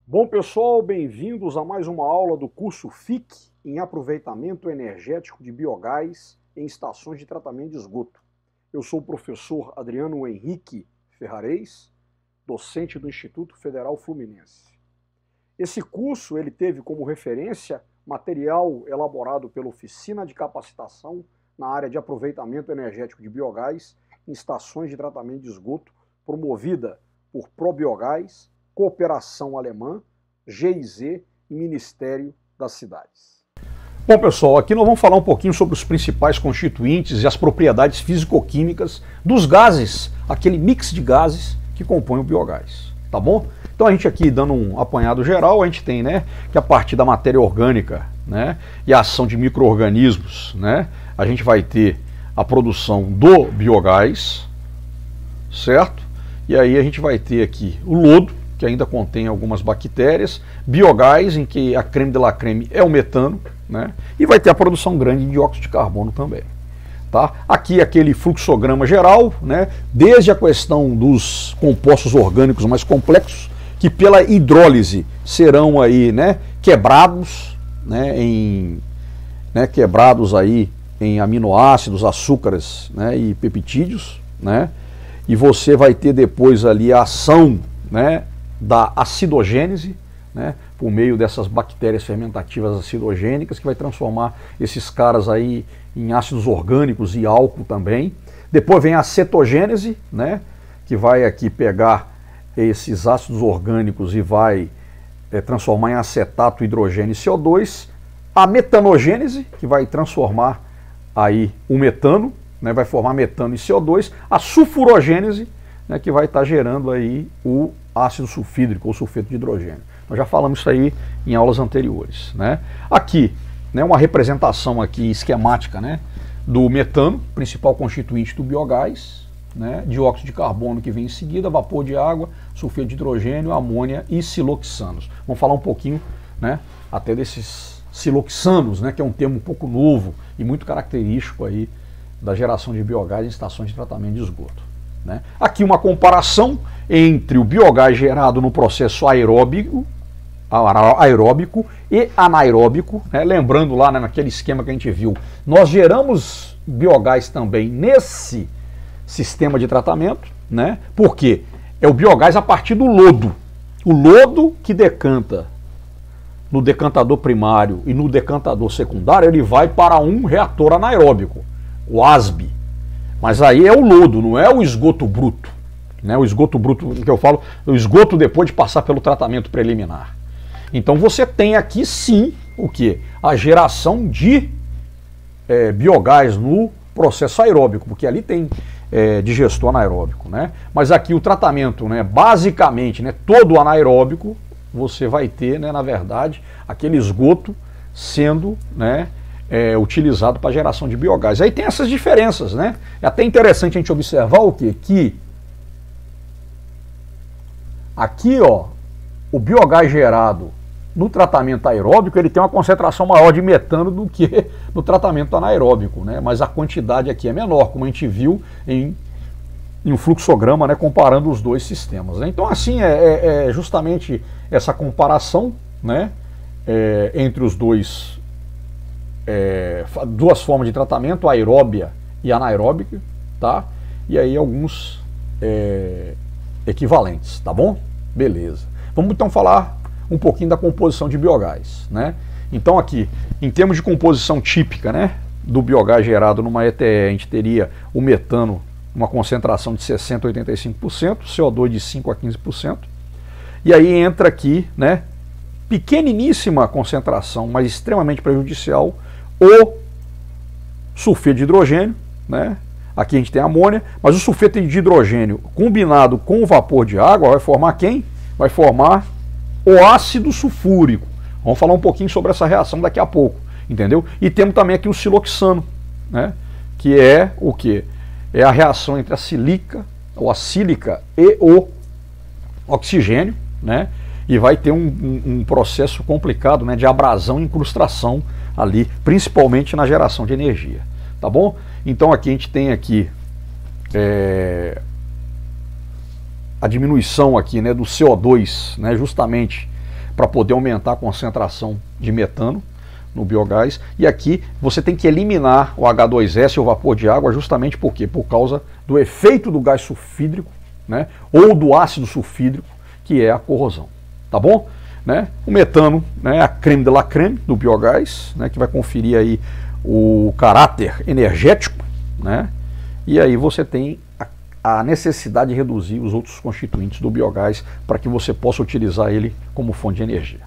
Bom, pessoal, bem-vindos a mais uma aula do curso FIC em aproveitamento energético de biogás em estações de tratamento de esgoto. Eu sou o professor Adriano Henrique Ferrarez, docente do Instituto Federal Fluminense. Esse curso ele teve como referência material elaborado pela Oficina de Capacitação na área de aproveitamento energético de biogás em estações de tratamento de esgoto, promovida por Probiogás, Cooperação Alemã, GIZ e Ministério das Cidades. Bom, pessoal, aqui nós vamos falar um pouquinho sobre os principais constituintes e as propriedades físico-químicas dos gases, aquele mix de gases que compõe o biogás, tá bom? Então a gente aqui, dando um apanhado geral, a gente tem, que a partir da matéria orgânica, e a ação de micro-organismos, a gente vai ter a produção do biogás, certo? E aí a gente vai ter aqui o lodo, que ainda contém algumas bactérias, biogás, em que a creme de la creme é o metano, e vai ter a produção grande de dióxido de carbono também. Tá? Aqui aquele fluxograma geral, desde a questão dos compostos orgânicos mais complexos, que pela hidrólise serão aí, quebrados, quebrados aí em aminoácidos, açúcares, e peptídeos, e você vai ter depois ali a ação, da acidogênese, por meio dessas bactérias fermentativas acidogênicas, que vai transformar esses caras aí em ácidos orgânicos e álcool também. Depois vem a cetogênese, que vai aqui pegar esses ácidos orgânicos e vai transformar em acetato, hidrogênio e CO2. A metanogênese, que vai transformar aí o metano, vai formar metano e CO2. A sulfurogênese, que vai estar gerando aí o ácido sulfídrico ou sulfeto de hidrogênio. Nós já falamos isso aí em aulas anteriores. Aqui, uma representação aqui esquemática do metano, principal constituinte do biogás, dióxido de carbono que vem em seguida, vapor de água, sulfeto de hidrogênio, amônia e siloxanos. Vamos falar um pouquinho até desses siloxanos, que é um termo um pouco novo e muito característico aí da geração de biogás em estações de tratamento de esgoto. Aqui uma comparação entre o biogás gerado no processo aeróbico e anaeróbico, lembrando lá naquele esquema que a gente viu, nós geramos biogás também nesse sistema de tratamento, porque é o biogás a partir do lodo, o lodo que decanta no decantador primário e no decantador secundário, ele vai para um reator anaeróbico, o ASB. Mas aí é o lodo, não é o esgoto bruto. O esgoto bruto que eu falo, o esgoto depois de passar pelo tratamento preliminar. Então você tem aqui sim o que? A geração de biogás no processo aeróbico, porque ali tem digestor anaeróbico. Mas aqui o tratamento, basicamente, todo anaeróbico, você vai ter, na verdade, aquele esgoto sendo utilizado para geração de biogás. Aí tem essas diferenças, É até interessante a gente observar o quê? Que aqui, ó, o biogás gerado no tratamento aeróbico, ele tem uma concentração maior de metano do que no tratamento anaeróbico, Mas a quantidade aqui é menor, como a gente viu em um fluxograma, comparando os dois sistemas. Então, assim, é justamente essa comparação, entre os dois duas formas de tratamento, aeróbia e anaeróbica, tá? E aí alguns equivalentes, tá bom? Beleza. Vamos então falar um pouquinho da composição de biogás, Então aqui, em termos de composição típica, do biogás gerado numa ETE, a gente teria o metano uma concentração de 60% a 85%, CO2 de 5% a 15%, e aí entra aqui, pequeniníssima concentração, mas extremamente prejudicial, o sulfeto de hidrogênio, Aqui a gente tem amônia, mas o sulfeto de hidrogênio combinado com o vapor de água vai formar quem? Vai formar o ácido sulfúrico. Vamos falar um pouquinho sobre essa reação daqui a pouco, entendeu? E temos também aqui o siloxano, que é o quê? É a reação entre a sílica e o oxigênio, E vai ter um processo complicado, de abrasão e incrustação ali, principalmente na geração de energia, tá bom? Então aqui a gente tem aqui a diminuição aqui, do CO2, justamente para poder aumentar a concentração de metano no biogás. E aqui você tem que eliminar o H2S, o vapor de água, justamente por quê? Por causa do efeito do gás sulfídrico, né, ou do ácido sulfídrico, que é a corrosão. Tá bom? Né? O metano, né, a creme de la creme do biogás, né, que vai conferir aí o caráter energético, né? E aí você tem a necessidade de reduzir os outros constituintes do biogás para que você possa utilizar ele como fonte de energia.